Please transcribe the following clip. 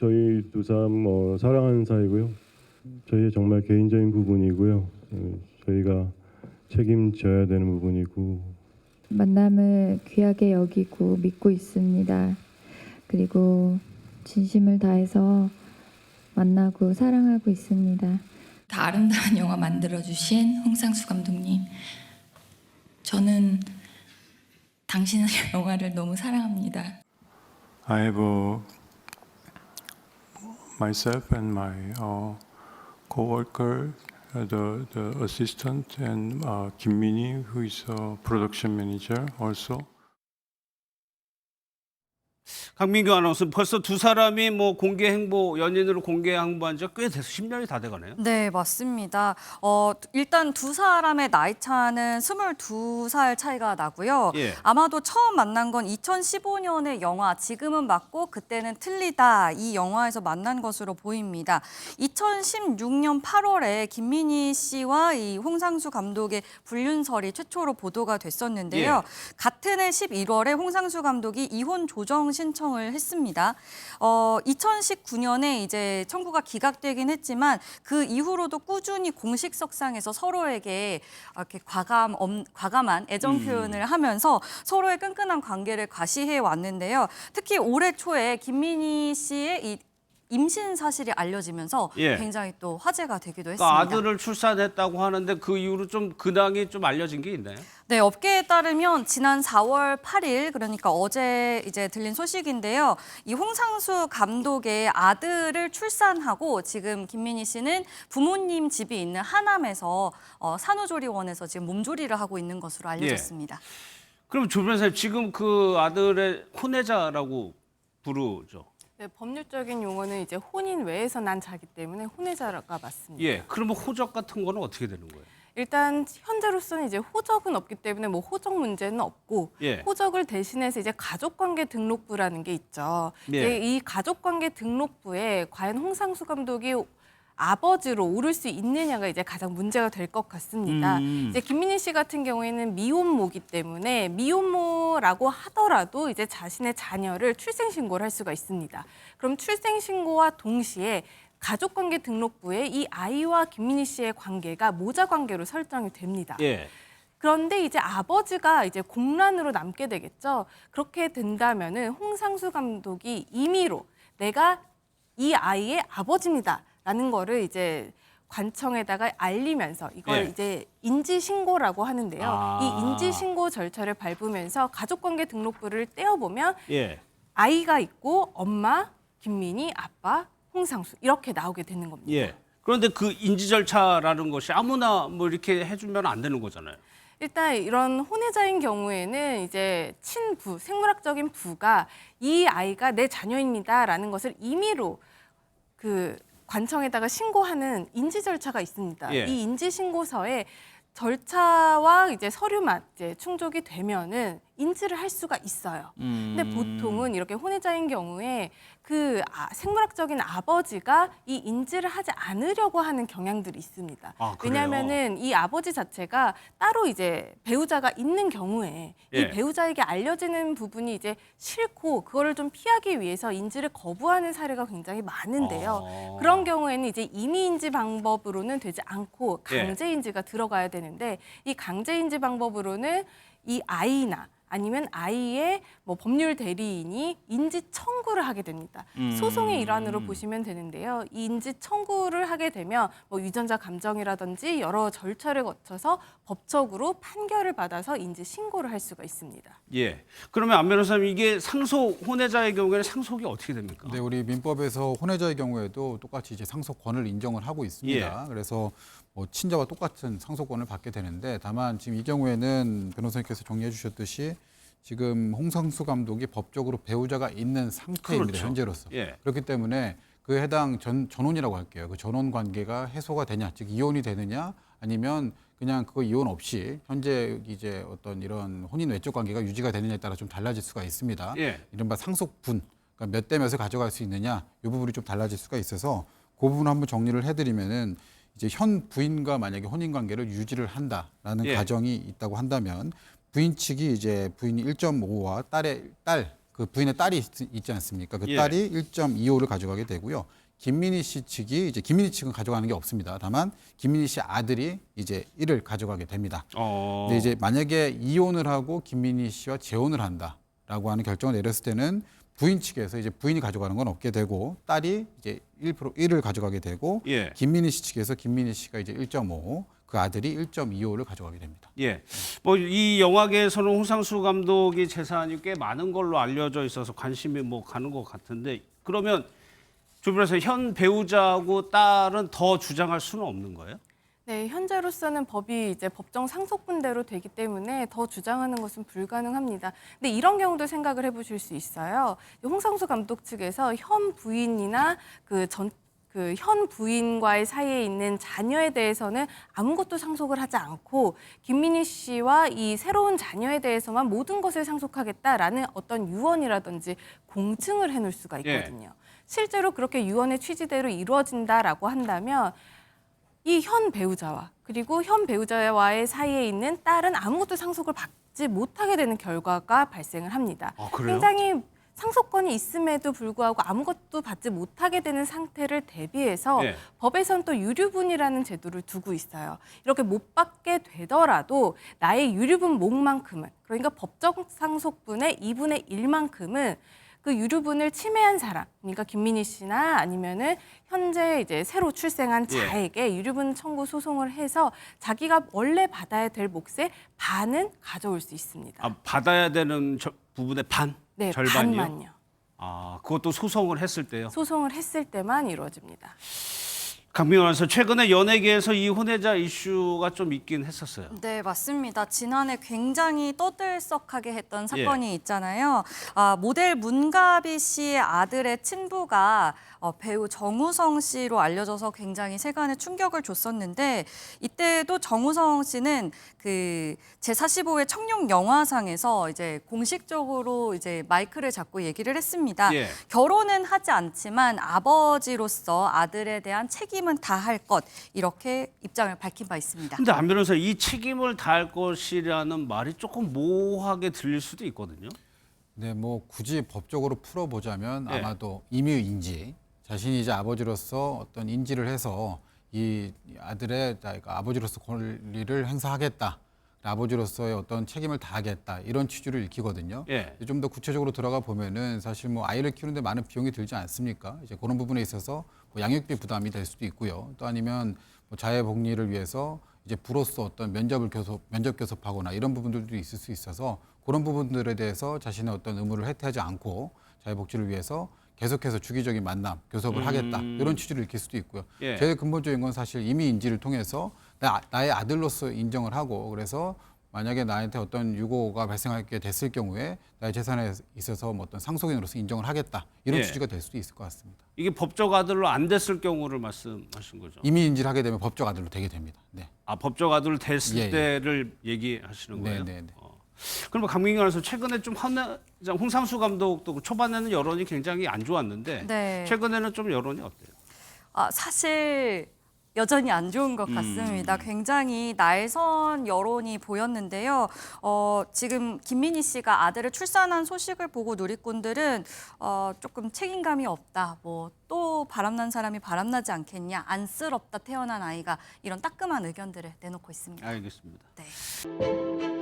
저희 두 사람 사랑하는 사이고요. 저희의 정말 개인적인 부분이고요. 저희가 책임져야 되는 부분이고 만남을 귀하게 여기고 믿고 있습니다. 그리고 진심을 다해서 만나고 사랑하고 있습니다. 다 아름다운 영화 만들어주신 홍상수 감독님, 저는 당신의 영화를 너무 사랑합니다. I have myself and my co-worker, the assistant, and Kim Min-hee, who is a production manager also. 강민규 아나운서, 벌써 두 사람이 뭐 공개 행보, 연인으로 공개 행보한 지 꽤 돼서 10년이 다 돼가네요. 네, 맞습니다. 일단 두 사람의 나이 차는 22살 차이가 나고요. 예. 아마도 처음 만난 건 2015년의 영화 지금은 맞고 그때는 틀리다, 이 영화에서 만난 것으로 보입니다. 2016년 8월에 김민희 씨와 이 홍상수 감독의 불륜설이 최초로 보도가 됐었는데요. 예. 같은 해 11월에 홍상수 감독이 이혼 조정 신청을 했습니다. 2019년에 이제 청구가 기각되긴 했지만 그 이후로도 꾸준히 공식석상에서 서로에게 이렇게 과감한 애정 표현을 하면서 서로의 끈끈한 관계를 과시해 왔는데요. 특히 올해 초에 김민희 씨의 이 임신 사실이 알려지면서 예. 굉장히 또 화제가 되기도 그러니까 했습니다. 아들을 출산했다고 하는데 그 이후로 좀 근황이 좀 알려진 게 있나요? 네, 업계에 따르면 지난 4월 8일, 그러니까 어제 이제 들린 소식인데요. 이 홍상수 감독의 아들을 출산하고 지금 김민희 씨는 부모님 집이 있는 하남에서 산후조리원에서 지금 몸조리를 하고 있는 것으로 알려졌습니다. 그럼 조 변호사님, 지금 그 아들의 혼외자라고 부르죠? 네, 법률적인 용어는 이제 혼인 외에서 난 자기 때문에 혼외자가 맞습니다. 예. 그러면 호적 같은 거는 어떻게 되는 거예요? 일단 현재로서는 이제 호적은 없기 때문에 뭐 호적 문제는 없고 예. 호적을 대신해서 이제 가족관계 등록부라는 게 있죠. 예. 이제 이 가족관계 등록부에 과연 홍상수 감독이 아버지로 오를 수 있느냐가 이제 가장 문제가 될 것 같습니다. 이제 김민희 씨 같은 경우에는 미혼모기 때문에 미혼모라고 하더라도 이제 자신의 자녀를 출생신고를 할 수가 있습니다. 그럼 출생신고와 동시에 가족관계 등록부에 이 아이와 김민희 씨의 관계가 모자 관계로 설정이 됩니다. 예. 그런데 이제 아버지가 이제 공란으로 남게 되겠죠. 그렇게 된다면은 홍상수 감독이 임의로 내가 이 아이의 아버지입니다라는 거를 이제 관청에다가 알리면서 이걸 예. 이제 인지신고라고 하는데요. 아. 이 인지신고 절차를 밟으면서 가족관계 등록부를 떼어보면 예. 아이가 있고 엄마, 김민희, 아빠, 홍상수 이렇게 나오게 되는 겁니다. 예. 그런데 그 인지 절차라는 것이 아무나 뭐 이렇게 해주면 안 되는 거잖아요. 일단 이런 혼외자인 경우에는 이제 친부, 생물학적인 부가 이 아이가 내 자녀입니다라는 것을 임의로 그 관청에다가 신고하는 인지 절차가 있습니다. 예. 이 인지 신고서에 절차와 이제 서류만 이제 충족이 되면은 인지를 할 수가 있어요. 근데 보통은 이렇게 혼외자인 경우에 그 생물학적인 아버지가 이 인지를 하지 않으려고 하는 경향들이 있습니다. 아, 그래요? 왜냐하면은 이 아버지 자체가 따로 이제 배우자가 있는 경우에 예. 이 배우자에게 알려지는 부분이 이제 싫고 그거를 좀 피하기 위해서 인지를 거부하는 사례가 굉장히 많은데요. 그런 경우에는 이제 임의인지 방법으로는 되지 않고 예. 강제인지가 들어가야 되는데 이 강제인지 방법으로는 이 아이나 아니면 아이의 뭐 법률 대리인이 인지 청구를 하게 됩니다. 소송의 일환으로 보시면 되는데요. 이 인지 청구를 하게 되면 뭐 유전자 감정이라든지 여러 절차를 거쳐서 법적으로 판결을 받아서 인지 신고를 할 수가 있습니다. 예. 그러면 안 변호사님, 이게 상속 혼외자의 경우에는 상속이 어떻게 됩니까? 네, 우리 민법에서 혼외자의 경우에도 똑같이 이제 상속권을 인정을 하고 있습니다. 예. 그래서 뭐 친자와 똑같은 상속권을 받게 되는데 다만 지금 이 경우에는 변호사님께서 정리해 주셨듯이 지금 홍상수 감독이 법적으로 배우자가 있는 상태입니다. 그렇죠. 현재로서. 예. 그렇기 때문에 그 해당 전혼이라고 할게요. 그 전혼 관계가 해소가 되냐, 즉 이혼이 되느냐, 아니면 그냥 그거 이혼 없이 현재 이제 어떤 이런 혼인 외적 관계가 유지가 되느냐에 따라 좀 달라질 수가 있습니다. 예. 이른바 상속분, 그러니까 몇 대 몇을 가져갈 수 있느냐, 이 부분이 좀 달라질 수가 있어서 그 부분 한번 정리를 해드리면은 이제 현 부인과 만약에 혼인 관계를 유지를 한다라는 예. 가정이 있다고 한다면 부인 측이 이제 부인이 1.5와 딸 그 부인의 딸이 있지 않습니까? 그 예. 딸이 1.25를 가져가게 되고요. 김민희 씨 측이 이제 김민희 측은 가져가는 게 없습니다. 다만 김민희 씨 아들이 이제 1을 가져가게 됩니다. 근데 이제 만약에 이혼을 하고 김민희 씨와 재혼을 한다라고 하는 결정을 내렸을 때는 부인 측에서 이제 부인이 가져가는 건 없게 되고 딸이 이제 1을 가져가게 되고 예. 김민희 씨 측에서 김민희 씨가 이제 1.5, 그 아들이 1.25를 가져가게 됩니다. 예. 뭐 이 영화계에서는 홍상수 감독이 재산이 꽤 많은 걸로 알려져 있어서 관심이 뭐 가는 것 같은데 그러면 주변에서 현 배우자하고 딸은 더 주장할 수는 없는 거예요? 네, 현재로서는 법이 이제 법정 상속분대로 되기 때문에 더 주장하는 것은 불가능합니다. 근데 이런 경우도 생각을 해보실 수 있어요. 홍상수 감독 측에서 현 부인이나 현 부인과의 사이에 있는 자녀에 대해서는 아무것도 상속을 하지 않고 김민희 씨와 이 새로운 자녀에 대해서만 모든 것을 상속하겠다라는 어떤 유언이라든지 공증을 해놓을 수가 있거든요. 실제로 그렇게 유언의 취지대로 이루어진다라고 한다면 이 현 배우자와 그리고 현 배우자와의 사이에 있는 딸은 아무것도 상속을 받지 못하게 되는 결과가 발생을 합니다. 아, 그래요? 굉장히 상속권이 있음에도 불구하고 아무것도 받지 못하게 되는 상태를 대비해서 예. 법에선 또 유류분이라는 제도를 두고 있어요. 이렇게 못 받게 되더라도 나의 유류분 몫만큼은 그러니까 법정 상속분의 2분의 1만큼은 그 유류분을 침해한 사람, 그러니까 김민희 씨나 아니면은 현재 이제 새로 출생한 자에게 유류분 청구 소송을 해서 자기가 원래 받아야 될 몫의 반은 가져올 수 있습니다. 아, 받아야 되는 부분의 반? 네, 절반이요? 반만요. 아, 그것도 소송을 했을 때요? 소송을 했을 때만 이루어집니다. 강민호 아나운서 최근에 연예계에서 이 혼외자 이슈가 좀 있긴 했었어요. 네, 맞습니다. 지난해 굉장히 떠들썩하게 했던 사건이 예. 있잖아요. 모델 문가비 씨의 아들의 친부가 배우 정우성 씨로 알려져서 굉장히 세간에 충격을 줬었는데 이때도 정우성 씨는 그 제45회 청룡 영화상에서 이제 공식적으로 이제 마이크를 잡고 얘기를 했습니다. 예. 결혼은 하지 않지만 아버지로서 아들에 대한 책임은 다할 것 이렇게 입장을 밝힌 바 있습니다. 근데 안 변호사 이 책임을 다할 것이라는 말이 조금 모호하게 들릴 수도 있거든요. 네, 뭐 굳이 법적으로 풀어보자면 예. 아마도 임의인지 자신이 이제 아버지로서 어떤 인지를 해서 이 아들의 아버지로서 권리를 행사하겠다, 아버지로서의 어떤 책임을 다하겠다 이런 취지를 읽히거든요. 예. 좀 더 구체적으로 들어가 보면은 사실 뭐 아이를 키우는데 많은 비용이 들지 않습니까? 이제 그런 부분에 있어서 뭐 양육비 부담이 될 수도 있고요. 또 아니면 뭐 자해 복리를 위해서 이제 부로서 어떤 면접 교섭하거나 이런 부분들도 있을 수 있어서 그런 부분들에 대해서 자신의 어떤 의무를 해태하지 않고 자해 복지를 위해서 계속해서 주기적인 만남, 교섭을 하겠다 이런 취지를 읽힐 수도 있고요. 예. 제일 근본적인 건 사실 임의인지를 통해서 나의 아들로서 인정을 하고 그래서 만약에 나한테 어떤 유고가 발생하게 됐을 경우에 나의 재산에 있어서 뭐 어떤 상속인으로서 인정을 하겠다 이런 예. 취지가 될 수도 있을 것 같습니다. 이게 법적 아들로 안 됐을 경우를 말씀하신 거죠? 임의인지를 하게 되면 법적 아들로 되게 됩니다. 네. 아, 법적 아들 됐을 예, 예. 때를 얘기하시는 거예요? 네. 그럼 강민경 아나운서 최근에 좀 홍상수 감독도 초반에는 여론이 굉장히 안 좋았는데 네. 최근에는 좀 여론이 어때요? 사실 여전히 안 좋은 것 같습니다. 굉장히 날선 여론이 보였는데요. 지금 김민희 씨가 아들을 출산한 소식을 보고 누리꾼들은 조금 책임감이 없다. 뭐 또 바람난 사람이 바람나지 않겠냐. 안쓰럽다 태어난 아이가 이런 따끔한 의견들을 내놓고 있습니다. 알겠습니다. 네.